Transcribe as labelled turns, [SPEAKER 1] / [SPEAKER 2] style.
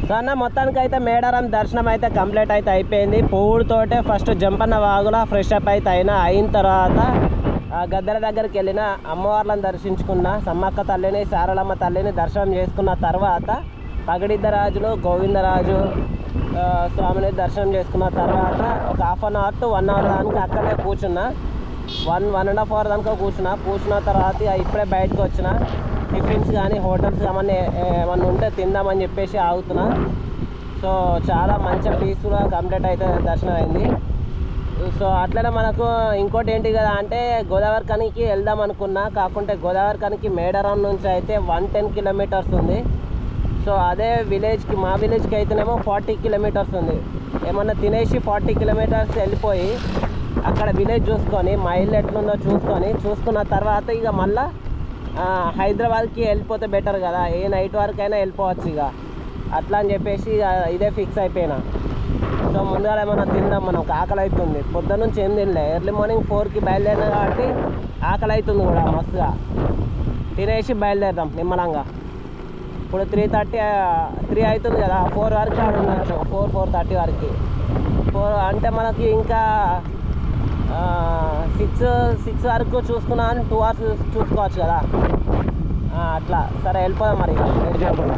[SPEAKER 1] So అన్న మొత్తానికి అయితే మేడారం దర్శనం అయితే కంప్లీట్ అయితే అయిపోయింది. పువ్వుతోటే ఫస్ట్ జంపన్న వాగులా ఫ్రెష్ అప్ అయితే అయిన తర్వాత గద్దెల దగ్గరికి వెళ్ళిన అమ్మవార్లను దర్శించుకున్న, సమ్మక్క తల్లిని సారలమ్మ తల్లిని దర్శనం చేసుకున్న తర్వాత పగడిద్దరాజులు గోవిందరాజు స్వామిని దర్శనం చేసుకున్న తర్వాత ఒక 1/2 అవర్ టు 1 అవర్ దానికి అక్కడే కూర్చున్నా. 1.5 అవర్ దాకా కూర్చున్న తర్వాత ఇప్పుడే బయటకు వచ్చిన. టిఫిన్స్ కానీ హోటల్స్ ఏమన్నా ఉంటే తిందామని చెప్పేసి ఆగుతున్నా. సో చాలా మంచిగా పీస్ఫుల్గా కంప్లీట్ అయితే దర్శనం అయింది. సో అట్లనే మనకు ఇంకోటి ఏంటి కదా అంటే గోదావరి కనికి వెళ్దాం అనుకున్నా, కాకుంటే గోదావరి కనికి మేడారం నుంచి అయితే 110 కిలోమీటర్స్ ఉంది. సో అదే విలేజ్కి, మా విలేజ్కి అయితేనేమో 40 కిలోమీటర్స్ ఉంది. ఏమన్నా తినేసి 40 కిలోమీటర్స్ వెళ్ళిపోయి అక్కడ విలేజ్ చూసుకొని మా ఇల్లు ఎట్లుందో చూసుకున్న తర్వాత ఇక మళ్ళీ హైదరాబాద్కి వెళ్ళిపోతే బెటర్ కదా, ఏ నైట్ వరకైనా వెళ్ళిపోవచ్చు ఇక అట్లా అని చెప్పేసి ఇదే ఫిక్స్ అయిపోయినా. సో ముందుగా ఏమన్నా తిందాం, మనకు ఆకలి అవుతుంది. పొద్దున్న నుంచి ఏం తినలే, ఎర్లీ మార్నింగ్ 4కి బయలుదేరినా కాబట్టి ఆకలి అవుతుంది కూడా మస్తుగా. తినేసి బయలుదేరదాం నిమ్మలంగా. ఇప్పుడు 3 అవుతుంది కదా, 4 వరకు ఆడ ఉండొచ్చు, 4:30 వరకు. అంటే మనకి ఇంకా 6 వరకు చూసుకున్నా అని 2 అవర్స్ చూసుకోవచ్చు కదా అట్లా. సరే వెళ్ళిపోదాం మరి, లేట్ చేయకుండా.